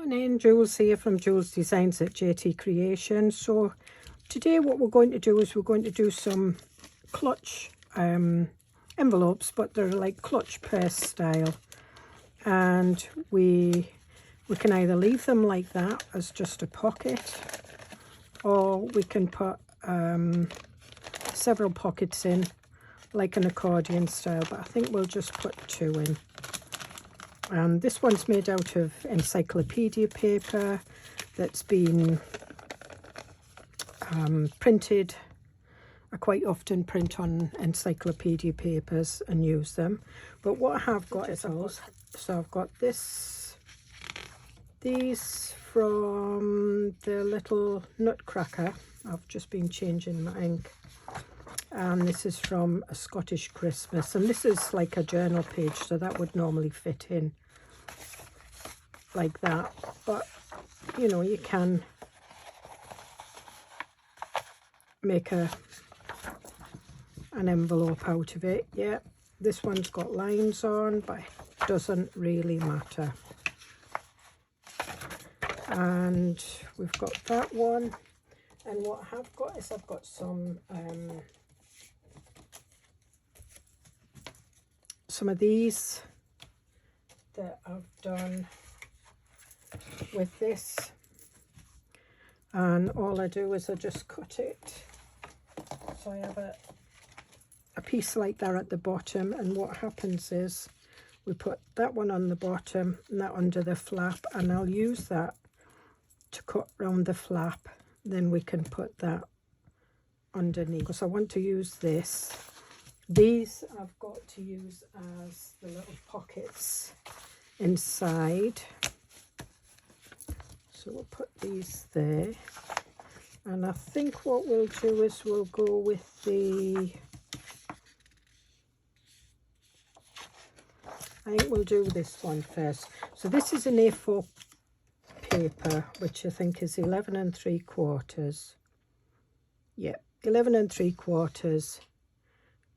Morning, Jules here from Joolsedesigns at JT Creations. So today what we're going to do is we're going to do some clutch envelopes, but they're like clutch purse style, and we can either leave them like that as just a pocket, or we can put several pockets in like an accordion style, but I think we'll just put 2 in. And this one's made out of encyclopedia paper that's been printed. I quite often print on encyclopedia papers and use them. But what I have got is so I've got these from the little Nutcracker. I've just been changing my ink. And this is from A Scottish Christmas, and this is like a journal page, so that would normally fit in like that, but you know, you can make an envelope out of it. Yeah, this one's got lines on, but it doesn't really matter. And we've got that one, and what I have got is I've got some of these that I've done with this, and all I do is I just cut it so I have a piece like that at the bottom, and what happens is we put that one on the bottom and that under the flap, and I'll use that to cut round the flap, then we can put that underneath, because I want to use this. These I've got to use as the little pockets inside. So we'll put these there. And I think what we'll do is we'll go with I think we'll do this one first. So this is an A4 paper, which I think is 11 3/4. Yeah, 11 3/4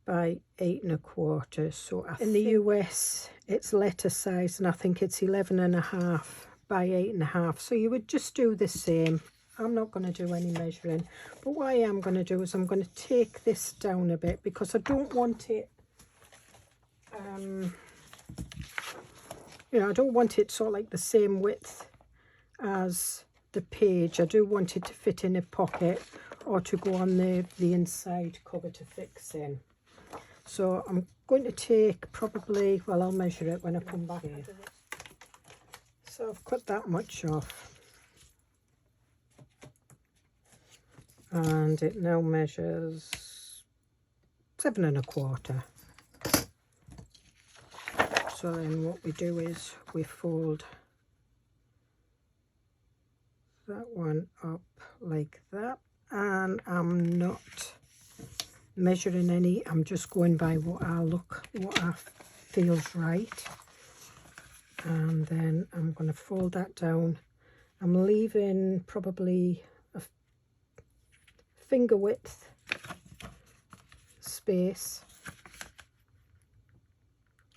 by 8 1/4. So in the US it's letter size, and I think it's 11.5 by 8.5. So you would just do the same. I'm not going to do any measuring, but what I am going to do is I'm going to take this down a bit, because I don't want it you know, I don't want it sort of like the same width as the page. I do want it to fit in a pocket or to go on the inside cover to fix in. So I'm going to take probably, well, I'll measure it when I come back here. So I've cut that much off, and it now measures 7 1/4. So then what we do is we fold that one up like that, and I'm not measuring any, I'm just going by what I feels right. And then I'm going to fold that down. I'm leaving probably a finger width space,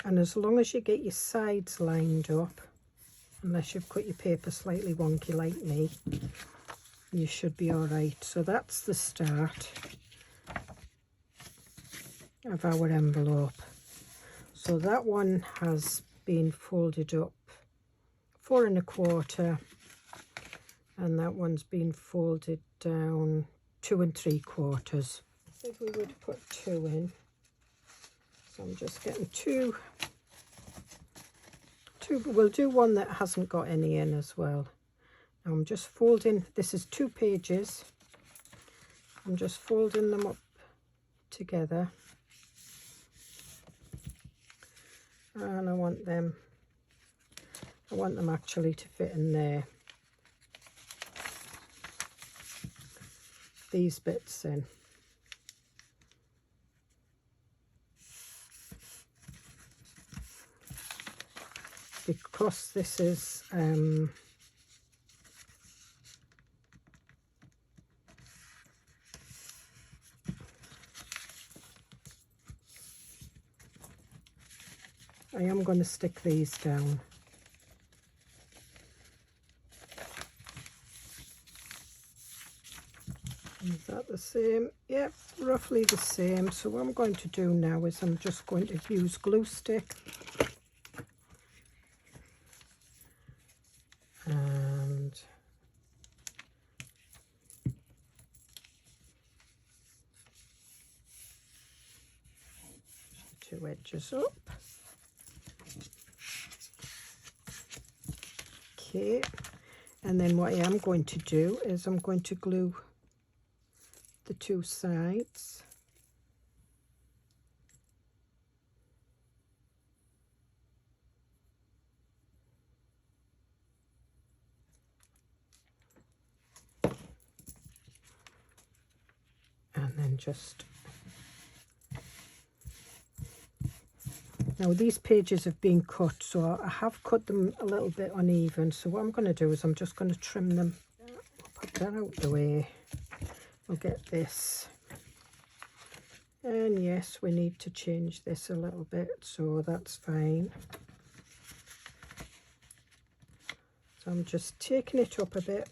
and as long as you get your sides lined up, unless you've cut your paper slightly wonky like me, you should be all right. So that's the start of our envelope. So that one has been folded up 4 1/4, and that one's been folded down 2 3/4. If we would put 2 in, so I'm just getting two, we'll do one that hasn't got any in as well. Now I'm just folding, this is 2 pages, I'm just folding them up together, and I want them actually to fit in there, these bits in. Because this is I am going to stick these down. same. Yep, roughly the same. So what I'm going to do now is I'm just going to use glue stick and two edges up. Okay, and then what I am going to do is I'm going to glue the two sides. And then just, now these pages have been cut, so I have cut them a little bit uneven. So what I'm going to do is I'm just going to trim them. Put that out the way. We'll get this. And yes, we need to change this a little bit, so that's fine. So I'm just taking it up a bit.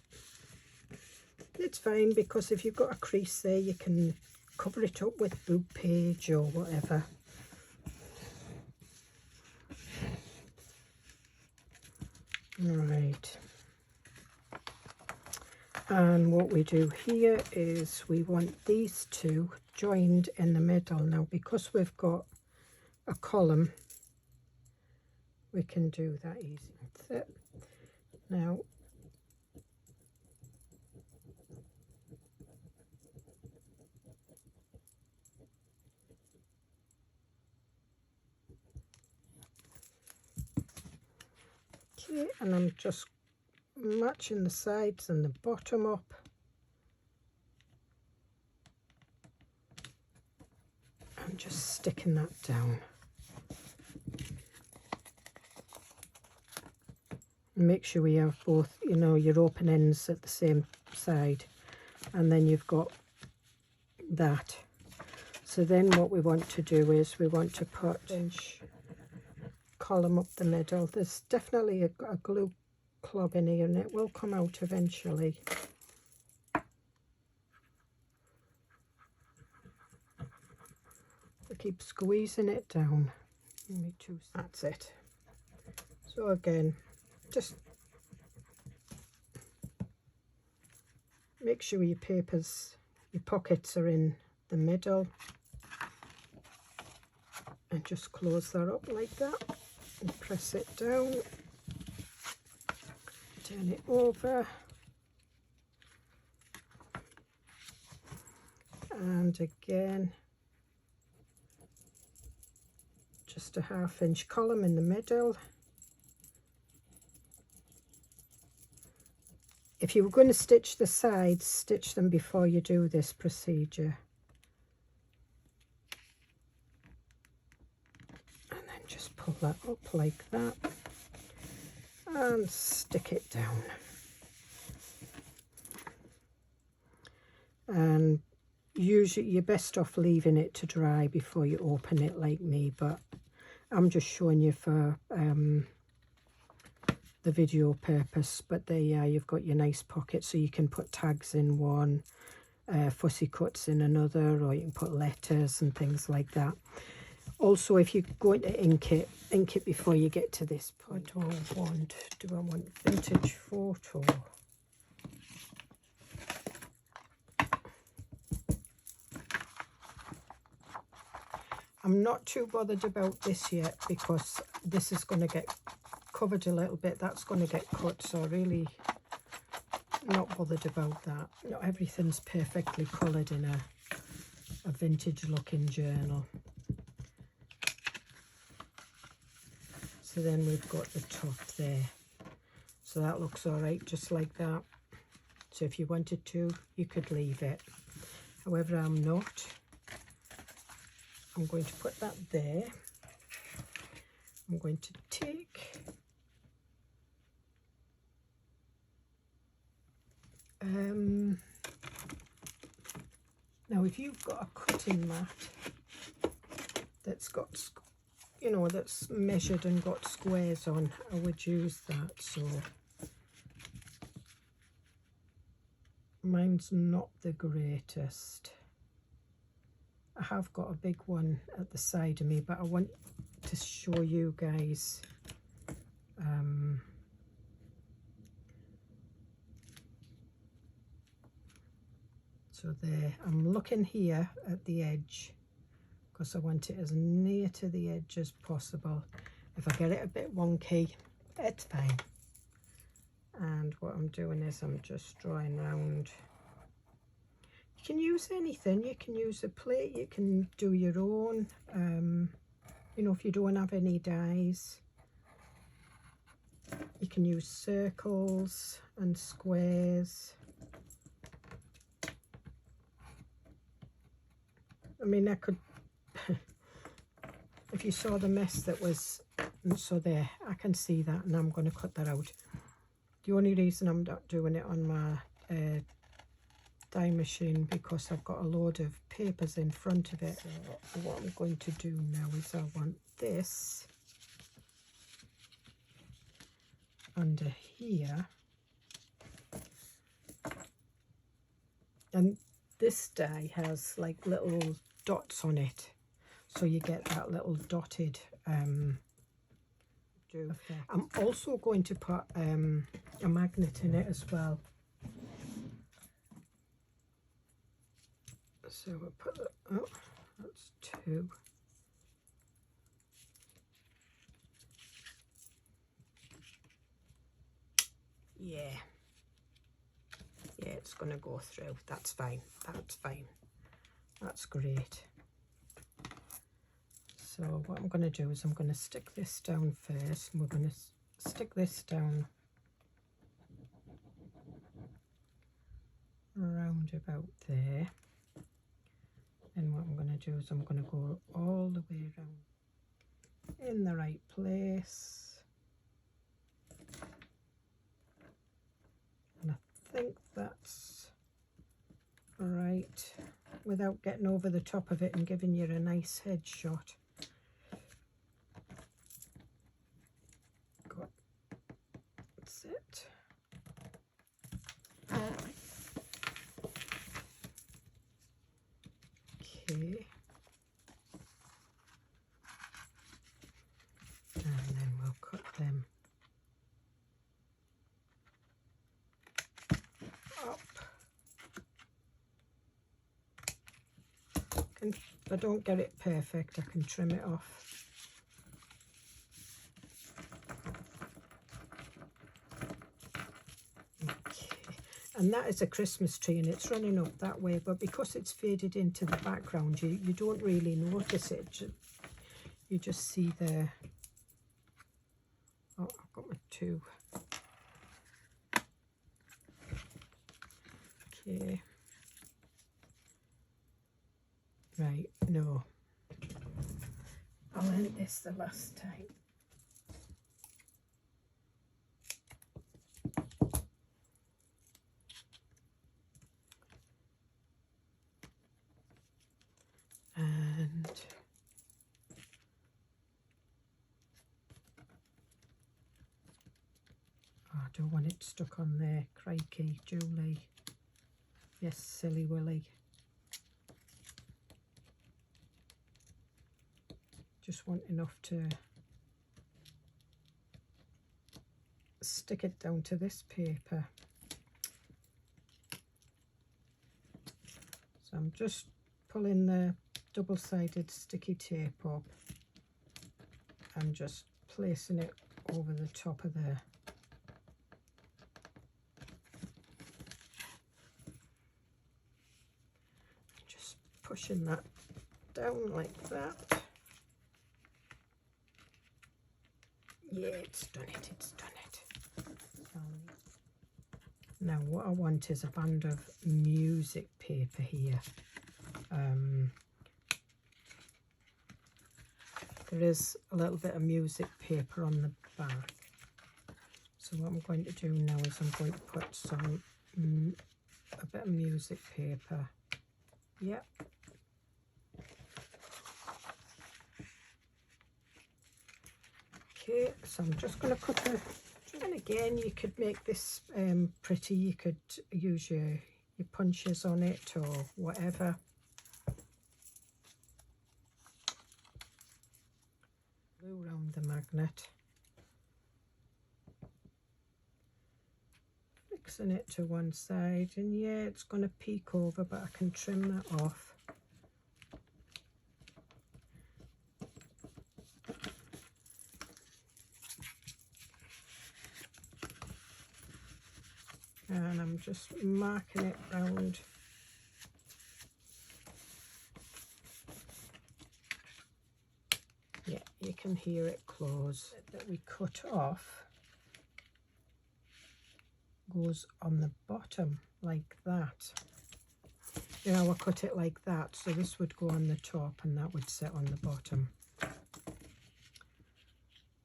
It's fine, because if you've got a crease there, you can cover it up with book page or whatever. Right. And what we do here is we want these two joined in the middle. Now, because we've got a column, we can do that easy. That's it. Now, okay, and I'm just matching the sides and the bottom up. I'm just sticking that down. And make sure we have both, you know, your open ends at the same side, and then you've got that. So then what we want to do is we want to put inch column up the middle. There's definitely a glue clog in here, and it will come out eventually. I keep squeezing it down. That's it. So again, just make sure your papers, your pockets are in the middle, and just close that up like that and press it down, turn it over, and again just a 1/2 inch column in the middle. If you were going to stitch the sides, stitch them before you do this procedure. And then just pull that up like that and stick it down. And usually you're best off leaving it to dry before you open it like me, but I'm just showing you for the video purpose. But there you are, you've got your nice pocket, so you can put tags in one, fussy cuts in another, or you can put letters and things like that. Also, if you're going to ink it before you get to this point. What do I want? Do I want vintage photo? I'm not too bothered about this yet, because this is going to get covered a little bit. That's going to get cut, so really not bothered about that. Not everything's perfectly coloured in a vintage looking journal. So then we've got the top there. So that looks all right, just like that. So if you wanted to, you could leave it. However, I'm not. I'm going to put that there. I'm going to take now if you've got a cutting mat that's got, you know, that's measured and got squares on, I would use that. So mine's not the greatest. I have got a big one at the side of me, but I want to show you guys so there, I'm looking here at the edge because I want it as near to the edge as possible. If I get it a bit wonky, it's fine. And what I'm doing is I'm just drawing around. You can use anything, you can use a plate, you can do your own, you know, if you don't have any dies. You can use circles and squares. I mean, I could, if you saw the mess that was, so there, I can see that, and I'm going to cut that out. The only reason I'm not doing it on my die machine because I've got a load of papers in front of it. So what I'm going to do now is I want this under here, and this die has like little dots on it, so you get that little dotted effect. I'm also going to put a magnet in it as well. So we'll put that, oh, that's 2. Yeah, it's going to go through. That's fine, that's fine, that's great. So what I'm going to do is I'm going to stick this down first, and we're going to stick this down around about there. And what I'm going to do is I'm going to go all the way around in the right place. And I think that's right, without getting over the top of it and giving you a nice head shot. Good. That's it. Okay. And then we'll cut them up. And if I don't get it perfect, I can trim it off. Okay. And that is a Christmas tree, and it's running up that way, but because it's faded into the background, you don't really notice it. You just see the, oh, I've got my 2. Okay. Right, no. I learned this the last time. And oh, I don't want it stuck on there. Crikey, Julie. Yes, silly Willy. Just want enough to stick it down to this paper. So I'm just pulling the double-sided sticky tape up and just placing it over the top of there. Just pushing that down like that. Yeah, it's done it, it's done it. Now what I want is a band of music paper here. There is a little bit of music paper on the back. So what I'm going to do now is I'm going to put some, a bit of music paper. Yep. Okay, so I'm just going to cut the, and again you could make this pretty. You could use your your punches on it or whatever. Glue around the magnet. Fixing it to one side, and yeah, it's going to peek over, but I can trim that off. And I'm just marking it round. Yeah, you can hear it close. That we cut off goes on the bottom like that. You know, I cut it like that, so this would go on the top and that would sit on the bottom.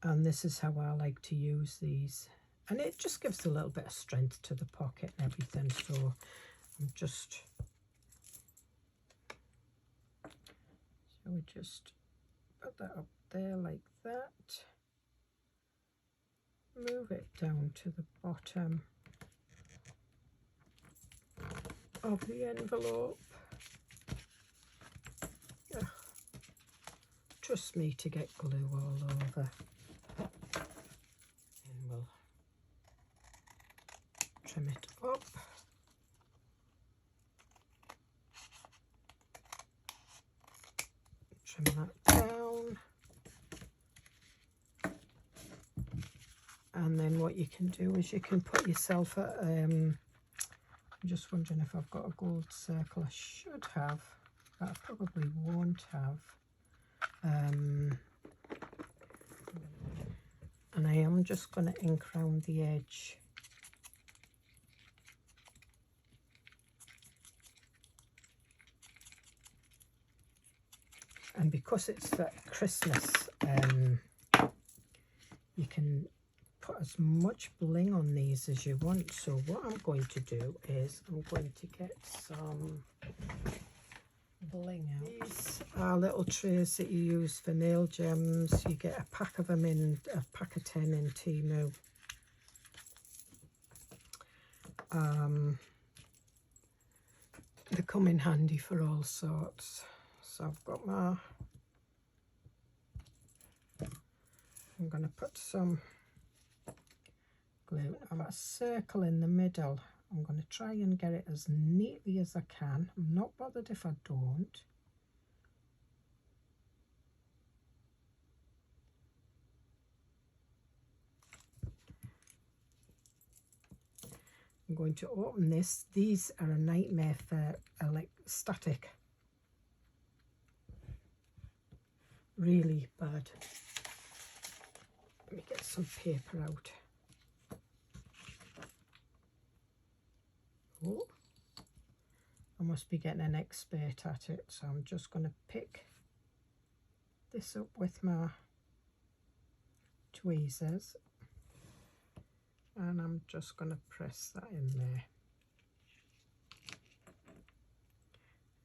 And this is how I like to use these. And it just gives a little bit of strength to the pocket and everything. So I'm just, so we just put that up there like that. Move it down to the bottom of the envelope. Ugh. Trust me to get glue all over. And we'll trim it up. Trim that down. And then what you can do is you can put yourself at, I'm just wondering if I've got a gold circle. I should have, but I probably won't have. And I am just going to ink around the edge. And because it's for Christmas, you can put as much bling on these as you want. So what I'm going to do is I'm going to get some bling out. These are little trays that you use for nail gems. You get a pack of them in, a pack of 10 in Temu. They come in handy for all sorts. So I've got my, I'm going to put some glue. I've got a circle in the middle. I'm going to try and get it as neatly as I can. I'm not bothered if I don't. I'm going to open this. These are a nightmare for like static. Really bad. Let me get some paper out. Oh, I must be getting an expert at it, so I'm just going to pick this up with my tweezers and I'm just going to press that in there,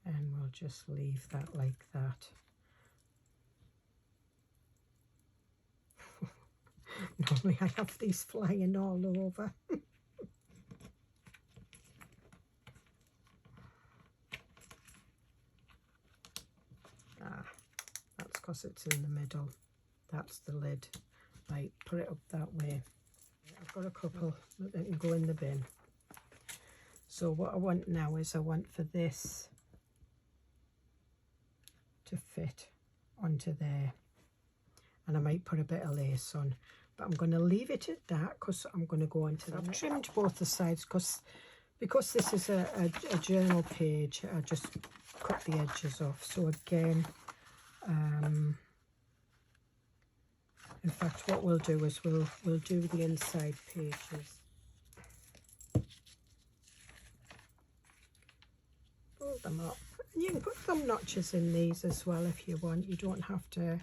and we'll just leave that like that. Normally I have these flying all over. That's because it's in the middle. That's the lid. Right, put it up that way. I've got a couple that can go in the bin. So what I want now is I want for this to fit onto there. And I might put a bit of lace on. But I'm going to leave it at that because I'm going to go on to the next. I've trimmed both the sides because this is a journal page. I just cut the edges off. So again, in fact, what we'll do is we'll do the inside pages. Fold them up. And you can put thumb notches in these as well if you want. You don't have to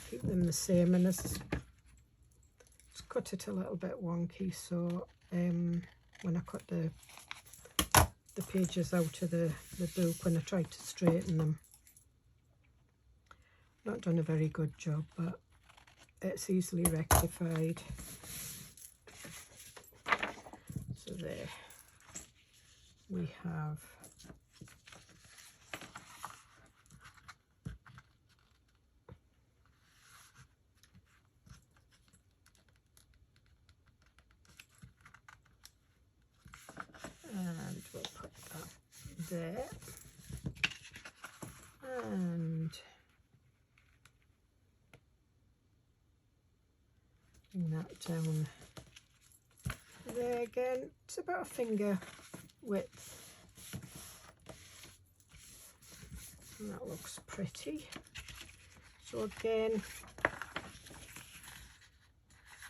keep them the same. And this is, just cut it a little bit wonky. So when I cut the pages out of the book, when I tried to straighten them, not done a very good job, but it's easily rectified. there we have and we'll put that there and bring that down there again. It's about a finger width and that looks pretty. So again,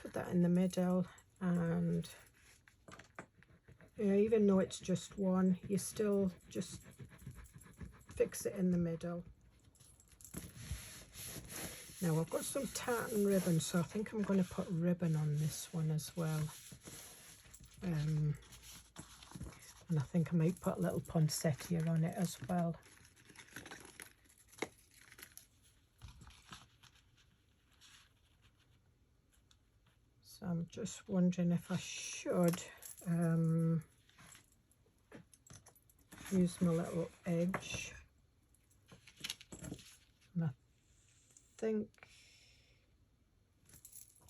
put that in the middle, and even though it's just one, you still just fix it in the middle. Now I've got some tartan ribbon, so I think I'm going to put ribbon on this one as well. And I think I might put a little poinsettia on it as well. So I'm just wondering if I should use my little edge. And I think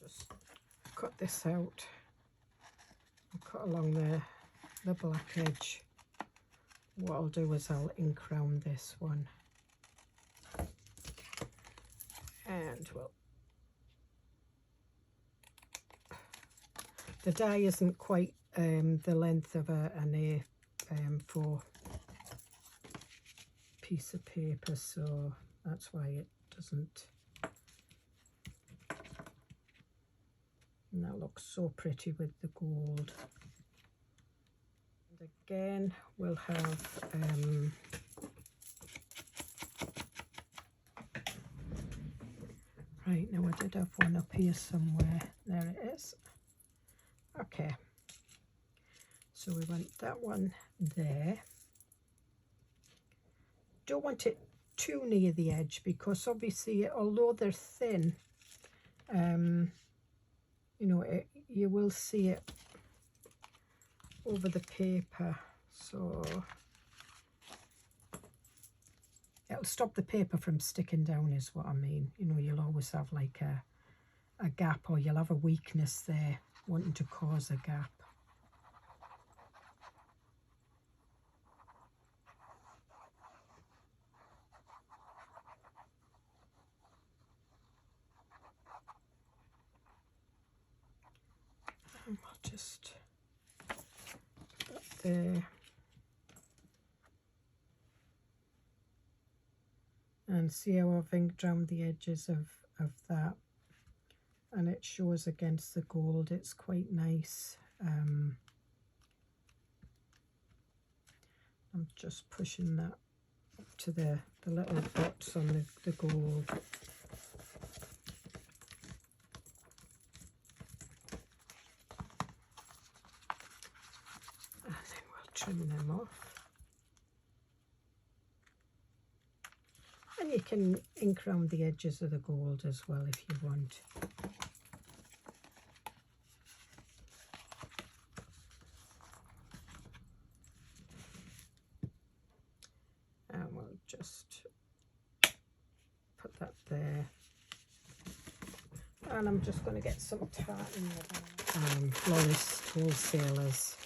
just cut this out and cut along the black edge. What I'll do is I'll ink round this one, and well, the die isn't quite the length of an A4 piece of paper, so that's why it doesn't. And that looks so pretty with the gold. And again, we'll have right, now I did have one up here somewhere. There it is. Okay, so we want that one there. Don't want it too near the edge, because obviously, although they're thin, you know, you will see it over the paper, so it'll stop the paper from sticking down is what I mean. You know, you'll always have like a gap, or you'll have a weakness there wanting to cause a gap. And I'll just put that there. And see how I've inked around the edges of that, and it shows against the gold. It's quite nice. I'm just pushing that up to the little dots on the gold. And then we'll trim them off. And you can ink around the edges of the gold as well if you want. And we'll just put that there. And I'm just going to get some tartan florist wholesalers.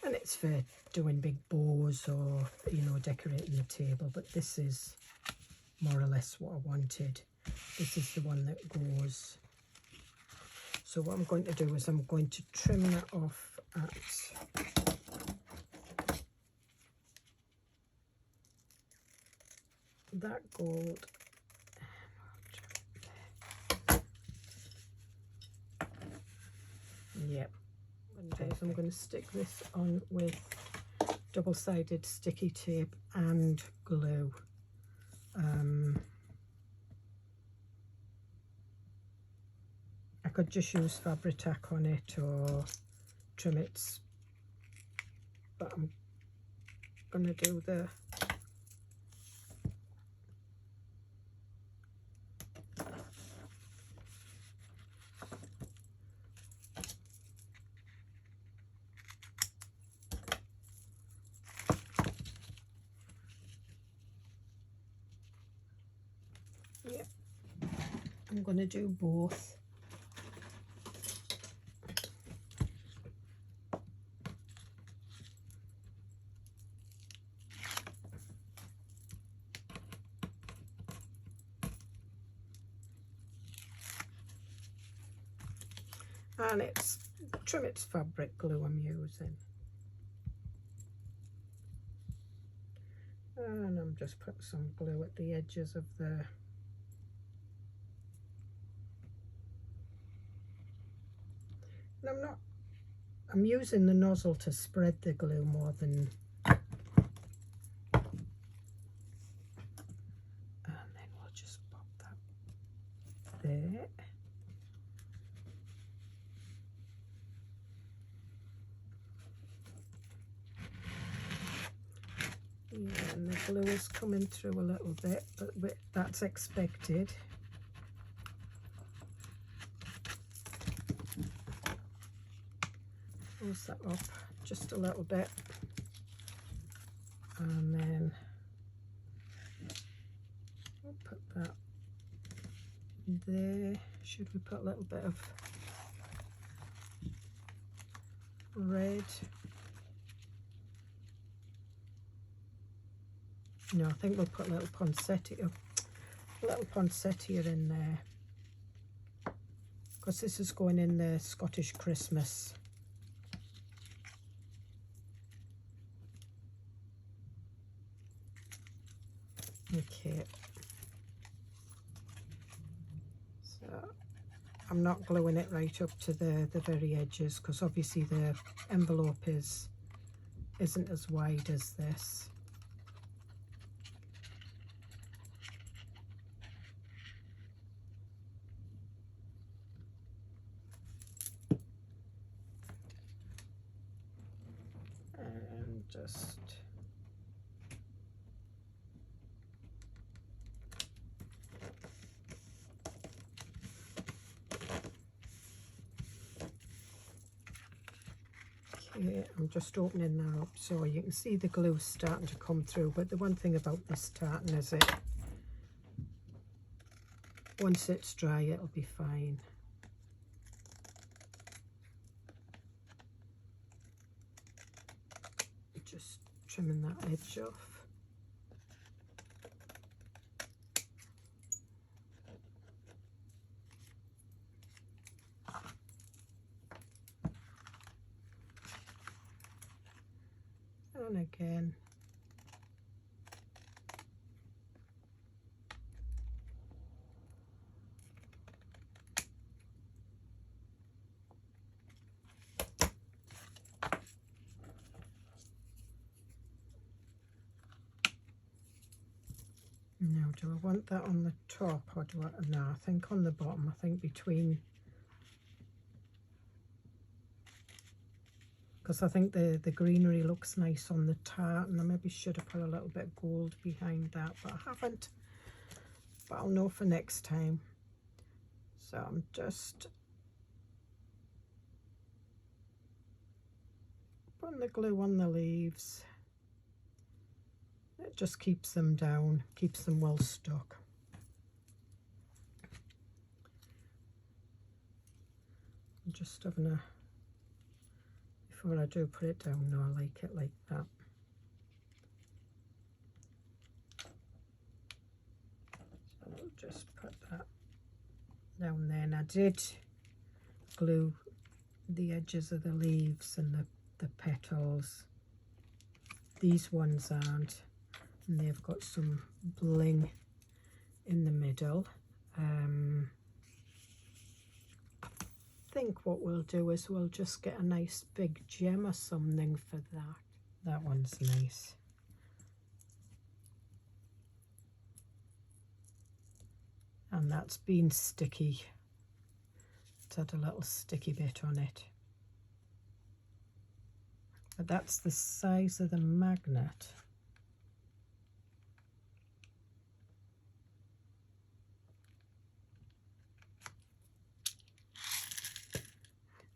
And it's for doing big bows or, you know, decorating the table, but this is more or less what I wanted. This is the one that goes. So what I'm going to do is I'm going to trim that off at that gold. Yep. I'm going to stick this on with double-sided sticky tape and glue. I could just use fabric tack on it or trim it, but I'm going to do the I'm going to do both. And it's Trimmit's fabric glue I'm using. And I'm just putting some glue at the edges of the I'm using the nozzle to spread the glue more than, and then we'll just pop that there. Yeah, and the glue is coming through a little bit, but that's expected. Close that up just a little bit, and then we'll put that there. Should we put a little bit of red? No, I think we'll put a little poinsettia in there, because this is going in the Scottish Christmas. Okay, so I'm not gluing it right up to the very edges, because obviously the envelope isn't as wide as this. And just okay, I'm just opening that up so you can see the glue starting to come through. But the one thing about this tartan is once it's dry, it'll be fine. Just trimming that edge off. And again. Now, do I want that on the top, or do I? No, I think on the bottom. I think between, because I think the greenery looks nice on the tartan. I maybe should have put a little bit of gold behind that, but I haven't. But I'll know for next time. So I'm just putting the glue on the leaves. It just keeps them down, keeps them well stuck. I'm just having a, before I do put it down, no, I like it like that. So I'll just put that down there. And I did glue the edges of the leaves and the petals. These ones aren't. And they've got some bling in the middle. I think what we'll do is we'll just get a nice big gem or something for that. That one's nice. And that's been sticky. It's had a little sticky bit on it. But that's the size of the magnet.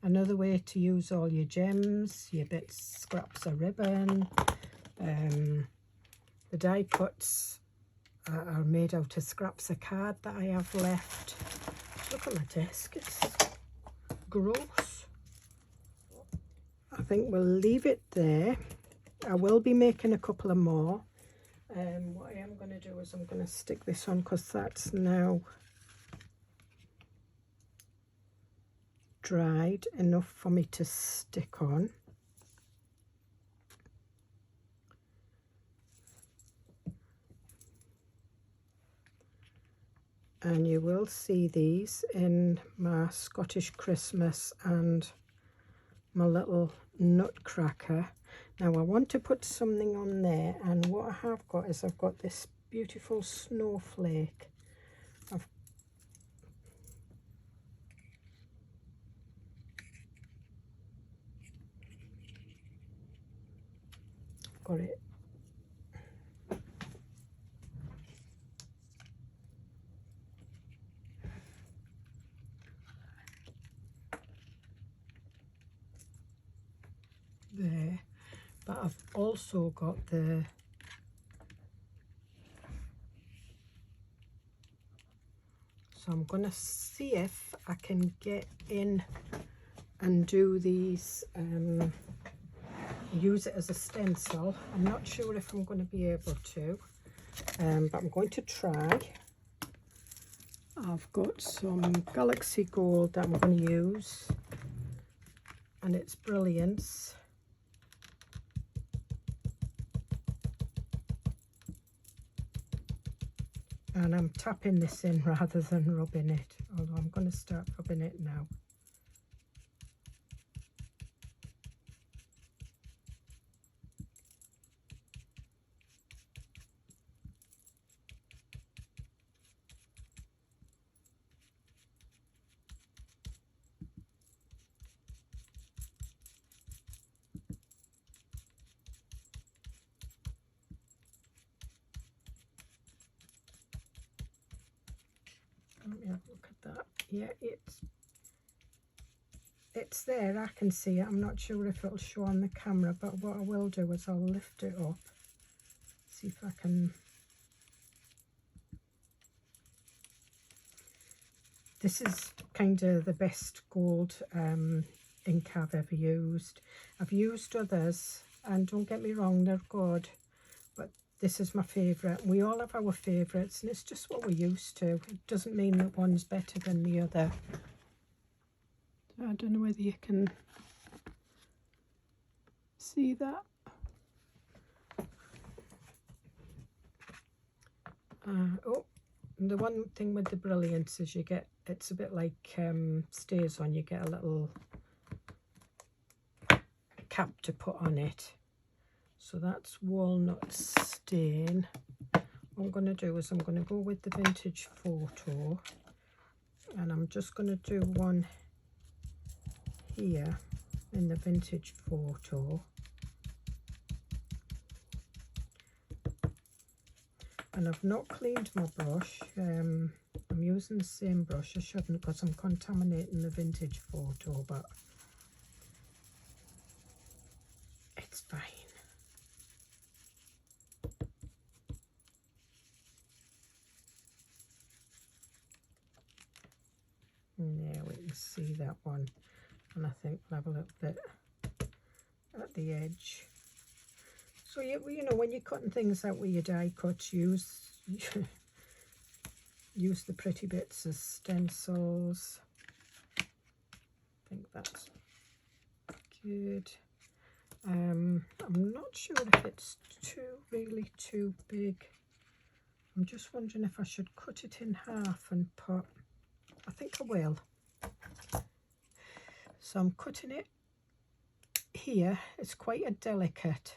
Another way to use all your gems, your bits, scraps of ribbon, the die cuts are made out of scraps of card that I have left. Look at my desk, it's gross. I think we'll leave it there. I will be making a couple of more. What I am going to do is I'm going to stick this on because that's now dried enough for me to stick on. And you will see these in my Scottish Christmas and my little nutcracker. Now I want to put something on there, and what I have got is I've got this beautiful snowflake. I've got it. There, but I've also got the so I'm gonna see if I can get in and do these, use it as a stencil. I'm not sure if I'm going to be able to, but I'm going to try. I've got some Galaxy Gold that I'm going to use, and it's Brilliance. And I'm tapping this in rather than rubbing it, although I'm going to start rubbing it now. Let me have a look at that. Yeah, it's there. I can see it. I'm not sure if it'll show on the camera, but what I will do is I'll lift it up, see if I can. This is kind of the best gold ink I've ever used. I've used others, and don't get me wrong, they're good, but this is my favourite. We all have our favourites, and it's just what we're used to. It doesn't mean that one's better than the other. I don't know whether you can see that. Oh, and the one thing with the Brilliance is you get, it's a bit like stays on, you get a little cap to put on it. So that's Walnut Stain. What I'm going to do is I'm going to go with the Vintage Photo, and I'm just going to do one here in the Vintage Photo. And I've not cleaned my brush. I'm using the same brush. I shouldn't, because I'm contaminating the Vintage Photo, but it's fine. Yeah, we can see that one, and I think we'll have a little bit at the edge. So you know, when you're cutting things out with your die cuts, use the pretty bits as stencils. I think that's good. I'm not sure if it's really too big. I'm just wondering if I should cut it in half and put, I think I will. So I'm cutting it here. It's quite a delicate,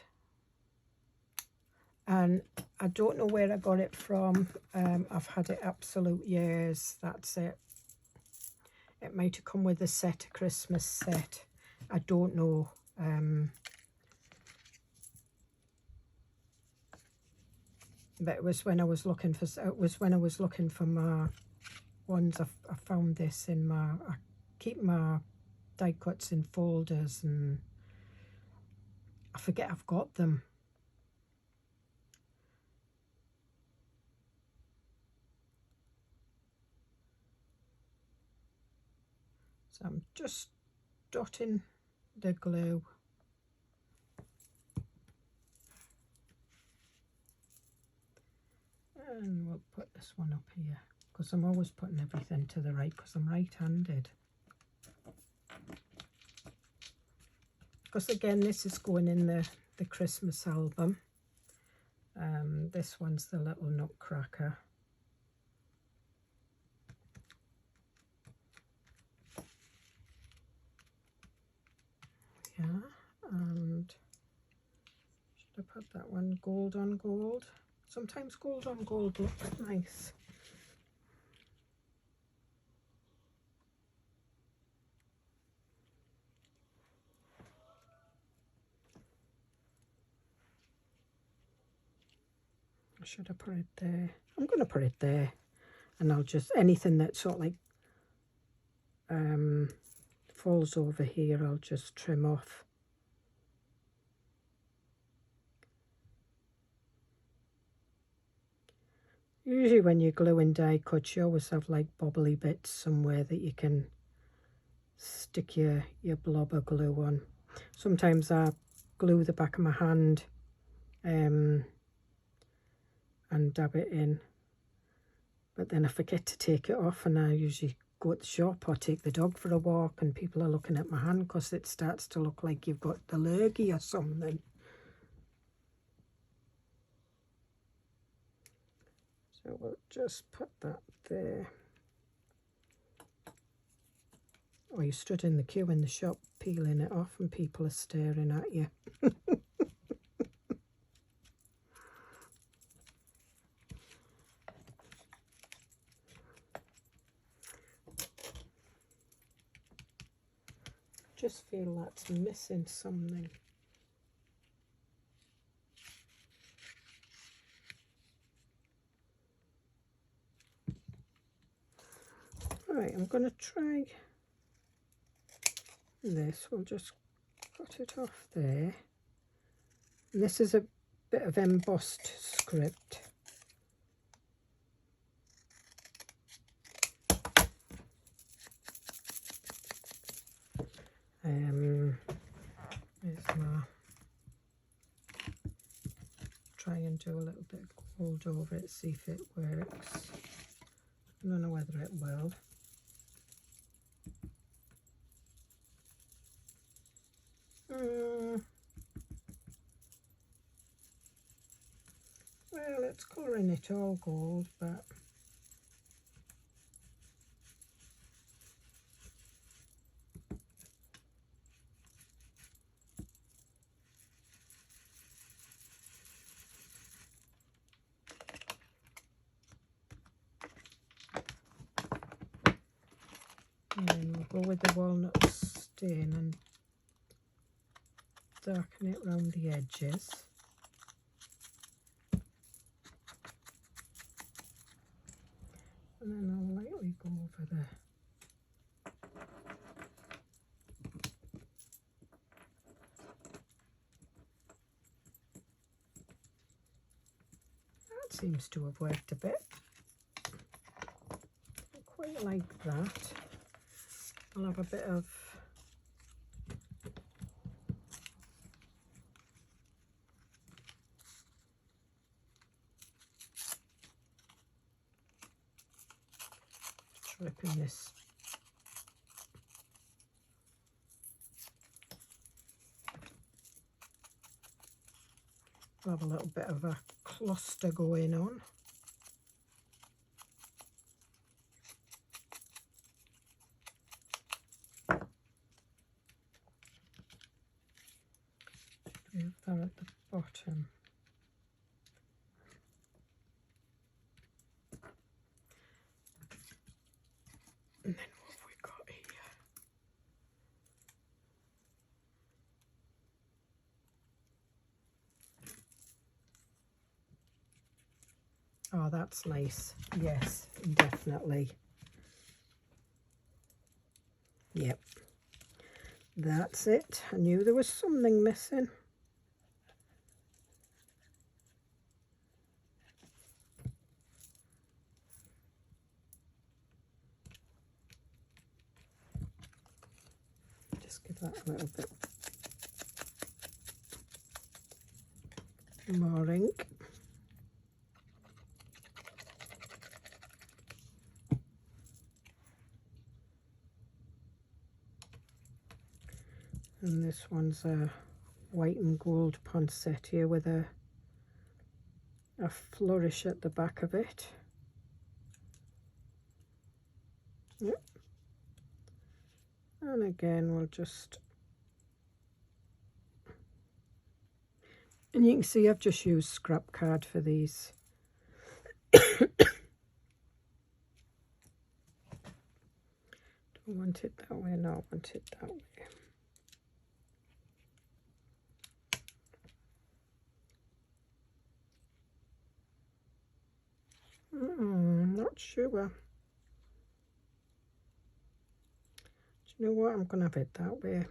and I don't know where I got it from. I've had it absolute years. That's it. It might have come with a set, a Christmas set. I don't know. But it was when I was looking for my ones. I found this in my. I keep my die cuts in folders, and I forget I've got them. So I'm just dotting the glue. And we'll put this one up here, because I'm always putting everything to the right because I'm right-handed. Because again, this is going in the Christmas album. This one's the little nutcracker. Yeah, and should I put that one gold on gold? Sometimes gold on gold looks nice. Should I put it there? I'm going to put it there, and I'll just, anything that sort of like falls over here, I'll just trim off. Usually when you're gluing die cuts, you always have like bobbly bits somewhere that you can stick your blob of glue on. Sometimes I glue the back of my hand and dab it in, but then I forget to take it off, and I usually go at the shop or take the dog for a walk and people are looking at my hand because it starts to look like you've got the lurgy or something. So we'll just put that there. Or you stood in the queue in the shop peeling it off and people are staring at you. Just feel that's missing something. Right, I'm going to try this. We'll just cut it off there. And this is a bit of embossed script. Here's my, try and do a little bit of gold over it, see if it works. I don't know whether it will. Well, it's colouring it all gold, but and then we'll go with the walnut stain and darken it around the edges. And then I'll lightly go over the that seems to have worked a bit. Not quite like that. I'll have a bit of ripping this. I'll have a little bit of a cluster going on. Move that at the bottom. And then what have we got here? Oh, that's nice. Yes, definitely. Yep. That's it. I knew there was something missing. that a little bit more ink. And this one's a white and gold poinsettia with a flourish at the back of it. Yep. And again, we'll just, and you can see I've just used scrap card for these. Don't want it that way, no, I want it that way. Not sure. Do you know what? I'm going to have it that way.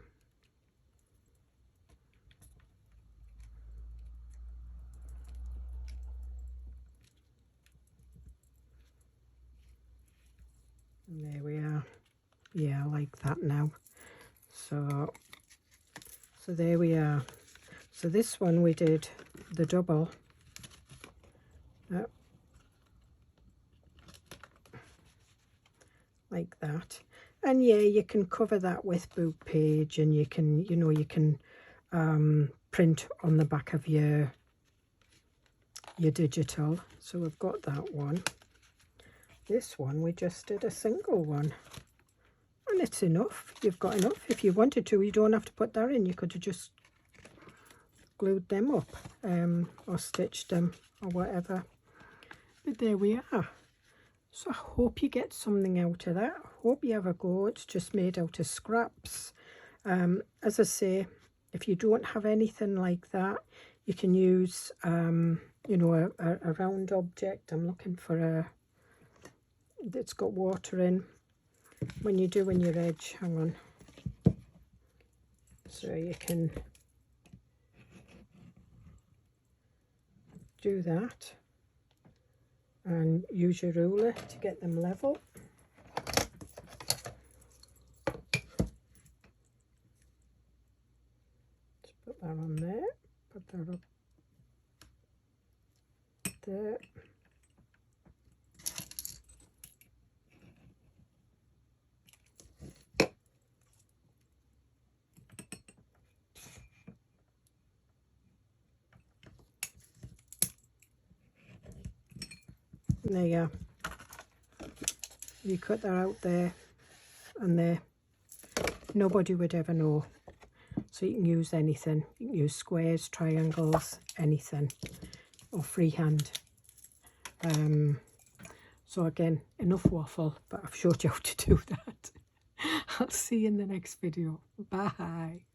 And there we are. Yeah, I like that now. So there we are. So this one we did the double. Like that. And yeah, you can cover that with book page, and you can, you know, you can print on the back of your digital. So we've got that one. This one we just did a single one, and it's enough. You've got enough. If you wanted to, you don't have to put that in. You could have just glued them up or stitched them or whatever. But there we are. So I hope you get something out of that. I hope you have a go. It's just made out of scraps. As I say, if you don't have anything like that, you can use, you know, a round object. I'm looking for a that's got water in. When you're doing your edge, hang on. So you can do that. And use your ruler to get them level. Just put that on there, put that up there. There you go. You cut that out there and there. Nobody would ever know. So you can use anything. You can use squares, triangles, anything, or freehand. So again, enough waffle, but I've showed you how to do that. I'll see you in the next video. Bye.